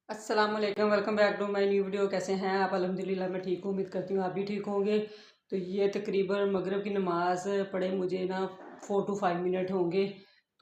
अस्सलाम वालेकुम, welcome back to my new video. कैसे हैं आप? अल्हम्दुलिल्लाह मैं ठीक हूँ। उम्मीद करती हूँ आप भी ठीक होंगे। तो ये तकरीबन मगरिब की नमाज पढ़े मुझे ना 4 to 5 मिनट होंगे।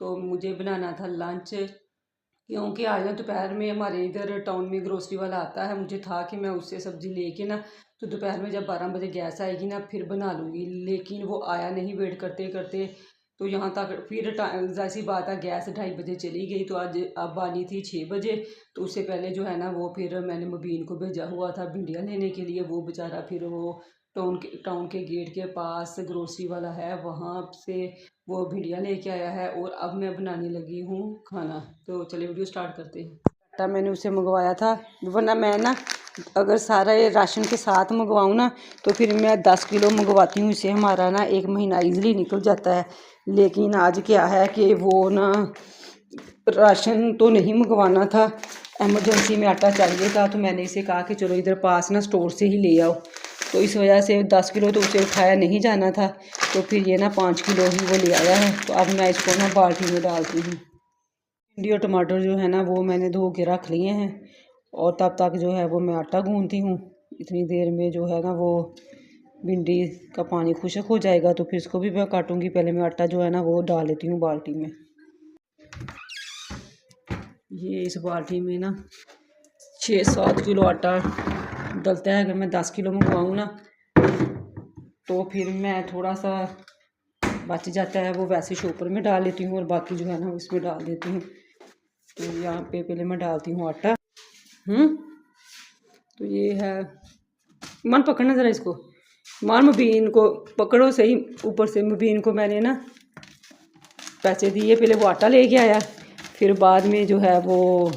तो मुझे बनाना था लंच, क्योंकि आज ना दोपहर में हमारे इधर टाउन में ग्रोसरी वाला आता है। मुझे था कि मैं उससे सब्ज़ी लेके ना तो दोपहर में जब 12 बजे गैस आएगी ना फिर बना लूँगी, लेकिन वो आया नहीं। वेट करते करते तो यहाँ तक फिर जैसी बात है, गैस 2:30 बजे चली गई। तो आज अब आनी थी 6 बजे। तो उससे पहले जो है ना वो फिर मैंने मुबीन को भेजा हुआ था भिंडियाँ लेने के लिए। वो बेचारा फिर वो टाउन के गेट के पास ग्रोसरी वाला है, वहाँ से वो भिंडियाँ लेके आया है और अब मैं बनाने लगी हूँ खाना। तो चलिए वीडियो स्टार्ट करते हैं। आटा मैंने उसे मंगवाया था, वरना मैं ना अगर सारा ये राशन के साथ मंगवाऊँ ना तो फिर मैं 10 किलो मंगवाती हूँ। इससे हमारा ना 1 महीना ईज़िली निकल जाता है। लेकिन आज क्या है कि वो ना राशन तो नहीं मंगवाना था, एमरजेंसी में आटा चाहिए था। तो मैंने इसे कहा कि चलो इधर पास ना स्टोर से ही ले आओ। तो इस वजह से 10 किलो तो उसे उठाया नहीं जाना था, तो फिर ये ना 5 किलो ही वो ले आया है। तो अब मैं इसको ना बाल्टी में डालती हूँ। भिंडी और टमाटर जो है ना वो मैंने धो के रख लिए हैं, और तब तक जो है वो मैं आटा गूंथती हूँ। इतनी देर में जो है ना वो भिंडी का पानी खुश्क हो जाएगा, तो फिर इसको भी मैं काटूँगी। पहले मैं आटा जो है ना वो डाल लेती हूँ बाल्टी में। ये इस बाल्टी में ना 6-7 किलो आटा डलता है। अगर मैं 10 किलो मंगवाऊँ ना तो फिर मैं थोड़ा सा बच जाता है, वो वैसे शॉपर में डाल लेती हूँ और बाकी जो है ना उसमें डाल देती हूँ। तो यहाँ पे पहले मैं डालती हूँ आटा। तो ये है, मन पकड़ना ज़रा इसको, मान मुबीन को पकड़ो सही। ऊपर से मुबीन को मैंने ना पैसे दिए, पहले वो आटा लेके आया, फिर बाद में जो है वो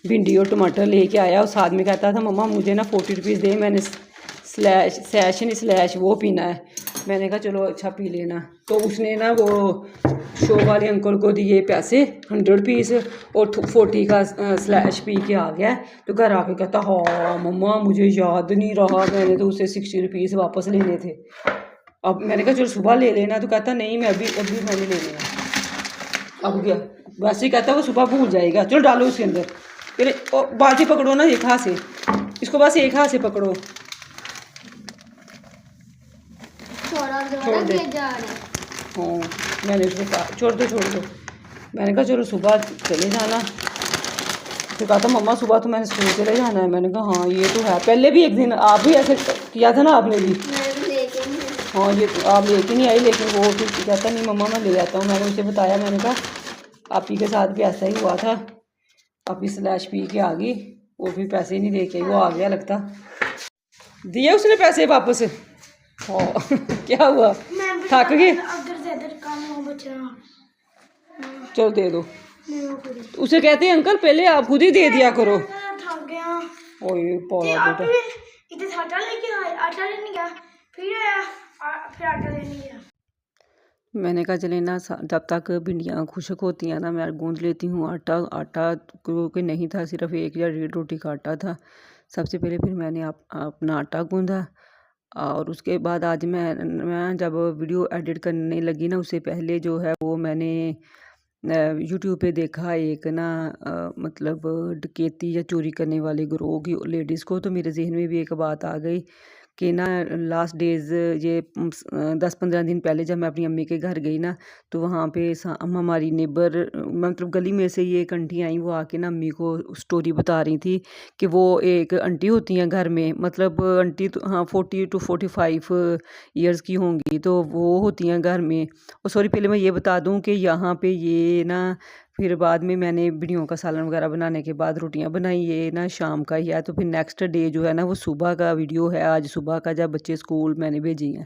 भिंडी और टमाटर लेके आया। और साथ में कहता था मम्मा मुझे ना 40 रुपीज़ दे, मैंने स्लैश वो पीना है। मैंने कहा चलो अच्छा पी लेना। तो उसने ना वो शो वाले अंकल को दिए पैसे 100 पीस, और 40 का स्लैश पी के आ गया। तो घर आके कहता हाँ मम्मा मुझे याद नहीं रहा, मैंने तो उसे 60 रुपीज़ वापस लेने थे। अब मैंने कहा चलो सुबह ले लेना। तो कहता नहीं मैं अभी अभी मैंने ले लेना। अब गया वैसे ही कहता वो सुबह भूल जाएगा। चलो डालो उसके अंदर। फिर बाल्टी पकड़ो ना एक हाथ से, इसको बस एक हाथ से पकड़ो। छोड़ दे। हाँ मैंने उसको कहा छोड़ दो। मैंने कहा चलो सुबह चले जाना। तो कहा था मम्मा सुबह तो मैंने स्कूल चले जाना है। मैंने कहा हाँ ये तो है, पहले भी एक दिन आप भी ऐसे किया था ना आपने भी। हाँ ये तो आप लेके नहीं आई, लेकिन वो फिर कहता नहीं मम्मा मैं ले आता हूँ। मैंने उसे बताया, मैंने कहा आप ही के साथ भी ऐसा ही हुआ था, आप ही स्लैश पी के आ गई, वो भी पैसे नहीं लेके आई, वो आ गया लगता। दिए उसने पैसे वापस? हाँ क्या हुआ, थक गए? चलो दे दो। उसे कहते हैं अंकल पहले आप खुद ही दे दिया करो। ओए पाला बेटा। मैंने कहा चले ना जब तक भिंडियाँ खुश्क होती हैं ना मैं गूंद लेती हूँ आटा। आटा क्योंकि नहीं था, सिर्फ 1 या 1.5 रोटी का आटा था। सबसे पहले फिर मैंने अपना आटा गूंदा, और उसके बाद आज मैं जब वीडियो एडिट करने लगी ना उससे पहले जो है वो मैंने यूट्यूब पे देखा एक ना मतलब डकैती या चोरी करने वाले गिरोह की लेडीज़ को। तो मेरे जहन में भी एक बात आ गई कि ना लास्ट डेज़ ये 10-15 दिन पहले जब मैं अपनी अम्मी के घर गई ना तो वहाँ पे हमारी नेबर मतलब गली में से ये एक आंटी आई, वो आके ना अम्मी को स्टोरी बता रही थी कि वो एक आंटी होती हैं घर में, मतलब आंटी तो हाँ 40 to 45 ईयर्स की होंगी, तो वो होती हैं घर में। और सॉरी पहले मैं ये बता दूं कि यहाँ पे ये ना फिर बाद में मैंने भिंडियों का सालन वगैरह बनाने के बाद रोटियां बनाई, ये ना शाम का ही है। तो फिर नेक्स्ट डे जो है ना वो सुबह का वीडियो है, आज सुबह का जब बच्चे स्कूल मैंने भेजी हैं।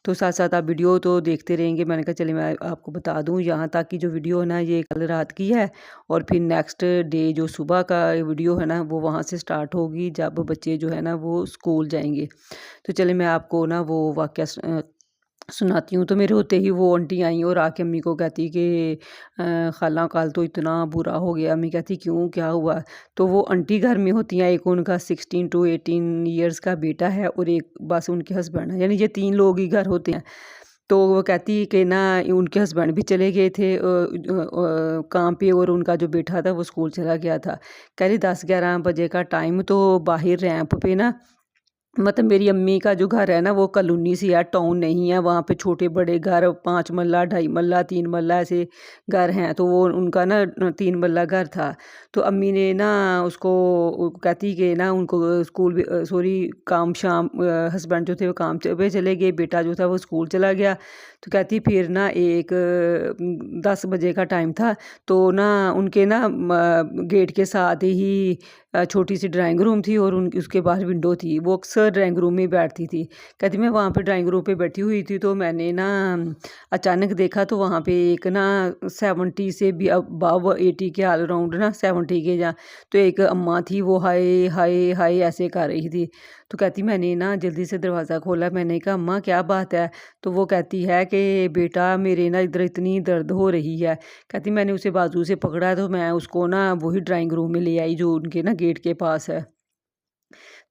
तो साथ साथ आप वीडियो तो देखते रहेंगे। मैंने कहा चलिए मैं आपको बता दूं, यहाँ तक की जो वीडियो है ना ये कल रात की है, और फिर नेक्स्ट डे जो सुबह का वीडियो है ना वो वहाँ से स्टार्ट होगी जब बच्चे जो है ना वो स्कूल जाएंगे। तो चलिए मैं आपको ना वो वाक़या सुनाती हूँ। तो मेरे होते ही वो आंटी आई और आके अम्मी को कहती कि खाला कल तो इतना बुरा हो गया। अम्मी कहती क्यों, क्या हुआ? तो वो आंटी घर में होती हैं, एक उनका 16 to 18 ईयर्स का बेटा है और एक बस उनके हस्बैंड है, यानी ये 3 लोग ही घर होते हैं। तो वो कहती कि ना उनके हस्बैंड भी चले गए थे काम पे, और उनका जो बेटा था वो स्कूल चला गया था। कह रही 10-11 बजे का टाइम, तो बाहर रैंप पे ना, मतलब मेरी अम्मी का जो घर है ना वो कॉलोनी सी है, टाउन नहीं है। वहाँ पे छोटे बड़े घर 5 मल्ला, 2.5 मल्ला, 3 मल्ला ऐसे घर हैं। तो वो उनका ना 3 मल्ला घर था। तो अम्मी ने ना उसको कहती कि ना उनको स्कूल भी सॉरी काम शाम हस्बैंड जो थे वो काम पे चले गए, बेटा जो था वो स्कूल चला गया। तो कहती फिर ना 10 बजे का टाइम था, तो ना उनके ना गेट के साथ ही छोटी सी ड्राइंग रूम थी, और उन उसके बाहर विंडो थी। वो अक्सर ड्राइंग रूम में बैठती थी। कहती मैं वहाँ पे ड्राइंग रूम पे बैठी हुई थी, तो मैंने ना अचानक देखा, तो वहाँ पे एक ना 70 से भी अबव 80 के ऑल राउंड ना 70 के जहाँ, तो एक अम्मा थी, वो हाय हाय हाय ऐसे कर रही थी। तो कहती मैंने ना जल्दी से दरवाज़ा खोला, मैंने कहा अम्मा क्या बात है? तो वो कहती है कि बेटा मेरे ना इधर इतनी दर्द हो रही है। कहती मैंने उसे बाजू से पकड़ा, तो मैं उसको ना वही ड्राइंग रूम में ले आई जो उनके ना गेट के पास है।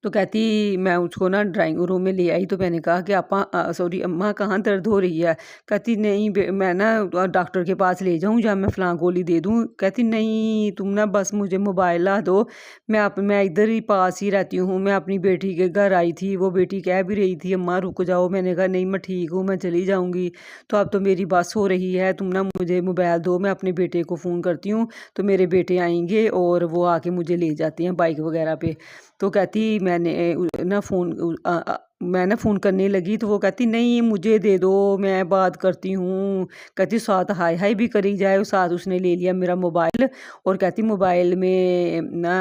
तो कहती मैं उसको ना ड्राइंग रूम में ले आई, तो मैंने कहा कि सॉरी अम्मा कहाँ दर्द हो रही है? कहती नहीं मैं ना डॉक्टर के पास ले जाऊँ या मैं फ़लाँ गोली दे दूँ? कहती नहीं तुम ना बस मुझे मोबाइल ला दो, मैं इधर ही पास ही रहती हूँ, मैं अपनी बेटी के घर आई थी, वो बेटी कह भी रही थी अम्मा रुक जाओ, मैंने कहा नहीं मैं ठीक हूँ, मैं चली जाऊँगी। तो अब तो मेरी बस हो रही है, तुम ना मुझे मोबाइल दो, मैं अपने बेटे को फ़ोन करती हूँ, तो मेरे बेटे आएँगे और वो आके मुझे ले जाते हैं बाइक वगैरह पे। तो कहती मैं ना फ़ोन करने लगी, तो वो कहती नहीं मुझे दे दो, मैं बात करती हूँ। कहती साथ हाय हाय भी करी जाए, और साथ उसने ले लिया मेरा मोबाइल, और कहती मोबाइल में ना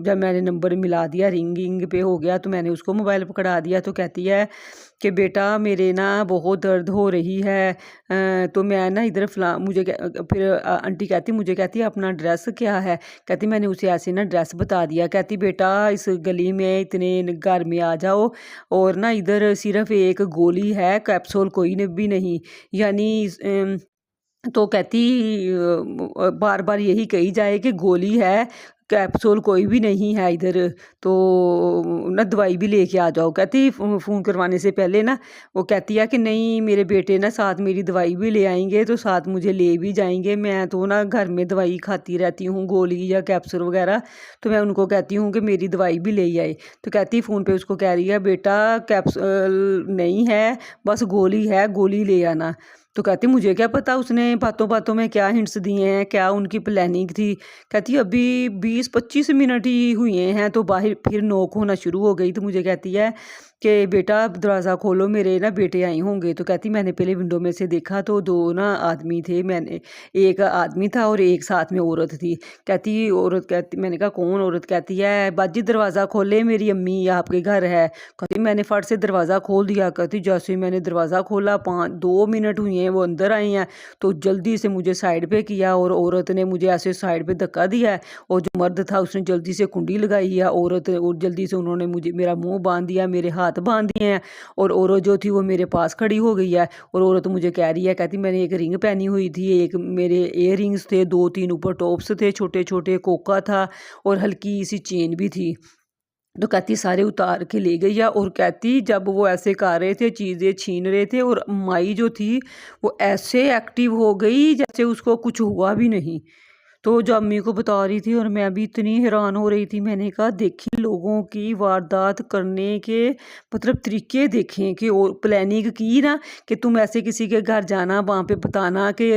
जब मैंने नंबर मिला दिया, रिंगिंग पे हो गया, तो मैंने उसको मोबाइल पकड़ा दिया। तो कहती है कि बेटा मेरे ना बहुत दर्द हो रही है, तो मैं ना इधर फिर आंटी कहती मुझे, कहती अपना एड्रेस क्या है? कहती मैंने उसे ऐसे ना एड्रेस बता दिया। कहती बेटा इस गली में इतने घर में आ जाओ, और ना इधर सिर्फ एक गोली है, कैप्सूल कोई भी नहीं। यानी तो कहती बार बार यही कही जाए कि गोली है, कैप्सूल कोई भी नहीं है इधर, तो ना दवाई भी लेके आ जाओ। कहती फ़ोन करवाने से पहले ना वो कहती है कि नहीं मेरे बेटे ना साथ मेरी दवाई भी ले आएंगे, तो साथ मुझे ले भी जाएंगे, मैं तो ना घर में दवाई खाती रहती हूँ गोली या कैप्सूल वगैरह, तो मैं उनको कहती हूँ कि मेरी दवाई भी ले आए। तो कहती फ़ोन पे उसको कह रही है बेटा कैप्सूल नहीं है, बस गोली है, गोली ले आना। तो कहती मुझे क्या पता उसने बातों बातों में क्या हिंट्स दिए हैं, क्या उनकी प्लानिंग थी। कहती अभी 20-25 मिनट ही हुए हैं, तो बाहर फिर नोक होना शुरू हो गई। तो मुझे कहती है कि बेटा दरवाज़ा खोलो, मेरे ना बेटे आए होंगे। तो कहती मैंने पहले विंडो में से देखा, तो 2 ना आदमी थे, मैंने एक आदमी था और एक साथ में औरत थी। कहती औरत कहती मैंने कहा कौन? औरत कहती है बाजी दरवाज़ा खोले, मेरी अम्मी आपके घर है। कहती मैंने फट से दरवाज़ा खोल दिया। कहती जैसे ही मैंने दरवाज़ा खोला 2 मिनट हुए हैं वो अंदर आई हैं, तो जल्दी से मुझे साइड पे किया, और औरत ने मुझे ऐसे साइड पे धक्का दिया है, और जो मर्द था उसने जल्दी से कुंडी लगाई है औरत, और जल्दी से उन्होंने मुझे मेरा मुंह बांध दिया, मेरे हाथ बांध दिए हैं, और औरत जो थी वो मेरे पास खड़ी हो गई है। और औरत मुझे कह रही है, कहती मैंने एक रिंग पहनी हुई थी, एक मेरे इयर रिंग्स थे, 2-3 ऊपर टॉप्स थे छोटे छोटे, कोका था, और हल्की सी चेन भी थी। तो कहती सारे उतार के ले गई है, और कहती जब वो ऐसे कर रहे थे चीज़ें छीन रहे थे, और माई जो थी वो ऐसे एक्टिव हो गई जैसे उसको कुछ हुआ भी नहीं। तो जो अम्मी को बता रही थी, और मैं भी इतनी हैरान हो रही थी, मैंने कहा देखी लोगों की वारदात करने के मतलब तरीके देखें, कि और प्लानिंग की ना कि तुम ऐसे किसी के घर जाना, वहाँ पे बताना कि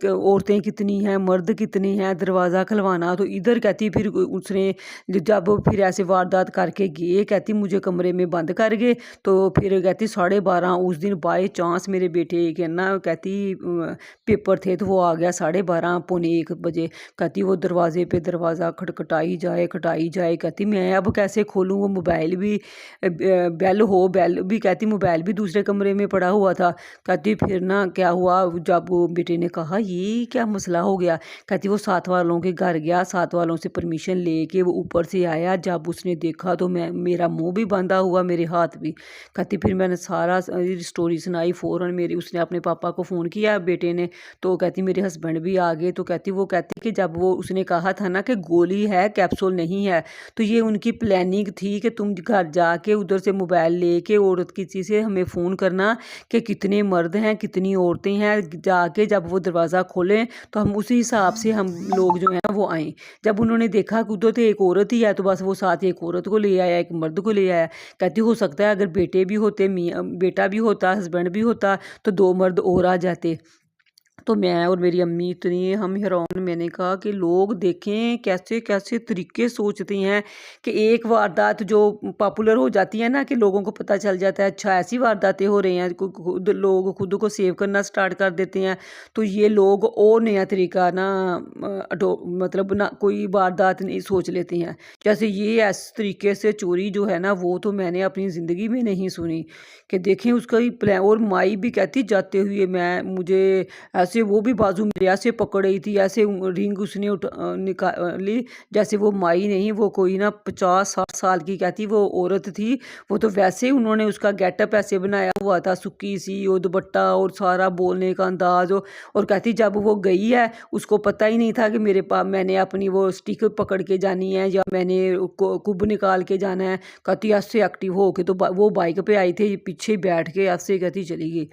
औरतें कितनी हैं, मर्द कितने हैं, दरवाज़ा खुलवाना। तो इधर कहती फिर उसने जब फिर ऐसे वारदात करके गए, कहती मुझे कमरे में बंद कर गए। तो फिर कहती 12:30 उस दिन बाय चांस मेरे बेटे के ना कहती पेपर थे, तो वो आ गया 12:30 पौने 1 बजे। कहती वो दरवाजे पे दरवाज़ा खटखटाई जाए खटाई जाए। कहती मैं अब कैसे खोलूँ, वो मोबाइल भी बेल भी, कहती मोबाइल भी दूसरे कमरे में पड़ा हुआ था। कहती फिर ना क्या हुआ, जब वो बेटे ने कहा ये क्या मसला हो गया, कहती वो साथ वालों के घर गया, साथ वालों से परमिशन लेके वो ऊपर से आया, जब उसने देखा तो मेरा मुंह भी बंधा हुआ, मेरे हाथ भी। कहती फिर मैंने सारा स्टोरी सुनाई, फ़ौरन मेरी उसने अपने पापा को फ़ोन किया बेटे ने, तो कहती मेरे हस्बैंड भी आ गए। तो कहती थे कि जब वो उसने कहा था ना कि गोली है कैप्सूल नहीं है, तो ये उनकी प्लानिंग थी कि तुम घर जाके उधर से मोबाइल लेके औरत किसी से हमें फ़ोन करना कि कितने मर्द हैं कितनी औरतें हैं, जाके जब वो दरवाज़ा खोलें तो हम उसी हिसाब से हम लोग जो हैं वो आएँ। जब उन्होंने देखा कि उधर तो एक औरत ही है तो बस वो साथ एक औरत को ले आया, एक मर्द को ले आया। कहती हो सकता है अगर बेटे भी होते, मियाँ बेटा भी होता, हस्बैंड भी होता तो 2 मर्द और आ जाते। तो मैं और मेरी अम्मी इतनी हम हैरान, मैंने कहा कि लोग देखें कैसे-कैसे तरीके सोचते हैं कि एक वारदात जो पॉपुलर हो जाती है ना कि लोगों को पता चल जाता है अच्छा ऐसी वारदातें हो रही हैं, खुद लोग खुद को सेव करना स्टार्ट कर देते हैं। तो ये लोग और नया तरीका ना मतलब ना कोई वारदात नहीं सोच लेते हैं। जैसे ये इस तरीके से चोरी जो है ना वो तो मैंने अपनी ज़िंदगी में नहीं सुनी कि देखें उसका ही प्लान। और माई भी कहती जाते हुए मुझे ऐसे वो भी बाजू मेरे ऐसे पकड़ रही थी, ऐसे रिंग उसने ली जैसे वो माई नहीं, वो कोई ना 50-60 साल की कहती वो औरत थी। वो तो वैसे ही उन्होंने उसका गेटअप ऐसे बनाया हुआ था, सुक्की सी और दुपट्टा और सारा बोलने का अंदाज। और कहती जब वो गई है उसको पता ही नहीं था कि मेरे पास मैंने अपनी वो स्टिक पकड़ के जानी है या मैंने कुब निकाल के जाना है। कहती ऐसे एक्टिव हो के तो वो बाइक पे आई थी, पीछे बैठ के ऐसे कहती चली गई।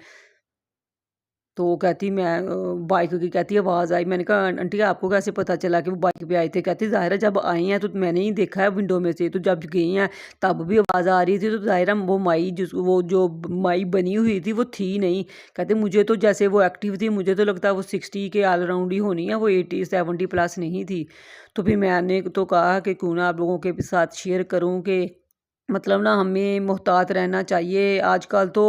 तो कहती मैं बाइक की कहती आवाज़ आई। मैंने कहा आंटी आपको कैसे पता चला कि वो बाइक पे आए थे? कहती ज़ाहिर है जब आई हैं तो मैंने ही देखा है विंडो में से, तो जब गई हैं तब भी आवाज़ आ रही थी, तो ज़ाहिर है वो माई वो जो माई बनी हुई थी वो थी नहीं। कहते मुझे तो जैसे वो एक्टिव थी मुझे तो लगता है वो 60 के ऑल राउंड ही होनी है, वो 80-70 प्लस नहीं थी। तो फिर मैंने तो कहा कि क्यों ना आप लोगों के साथ शेयर करूँ कि मतलब ना हमें मुहतात रहना चाहिए। आजकल तो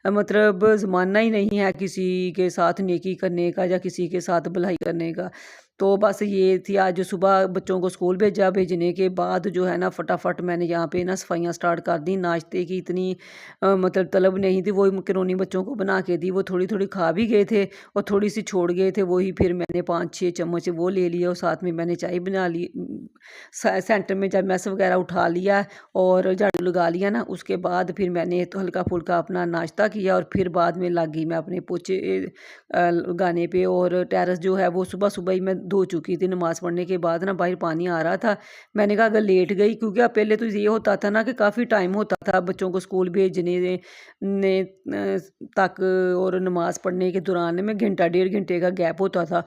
मतलब ज़माना ही नहीं है किसी के साथ नेकी करने का या किसी के साथ भलाई करने का। तो बस ये थी आज सुबह बच्चों को स्कूल भेजा, भेजने के बाद जो है ना फटाफट मैंने यहाँ पे ना सफाइयाँ स्टार्ट कर दी। नाश्ते की इतनी मतलब तलब नहीं थी, वही मैकरोनी बच्चों को बना के दी, वो थोड़ी-थोड़ी खा भी गए थे और थोड़ी-सी छोड़ गए थे, वही फिर मैंने 5-6 चम्मच वो ले लिए और साथ में मैंने चाय बना ली। सेंटर में जब मैस वगैरह उठा लिया और झाड़ू लगा लिया ना, उसके बाद फिर मैंने तो हल्का-फुल्का अपना नाश्ता किया और फिर बाद में लग गई मैं अपने पोछे लगाने पे। और टेरेस जो है वो सुबह-सुबह ही मैं धो चुकी थी, नमाज़ पढ़ने के बाद ना बाहर पानी आ रहा था। मैंने कहा अगर लेट गई, क्योंकि अब पहले तो ये होता था ना कि काफ़ी टाइम होता था बच्चों को स्कूल भेजने तक और नमाज़ पढ़ने के दौरान में घंटा 1.5 घंटे का गैप होता था।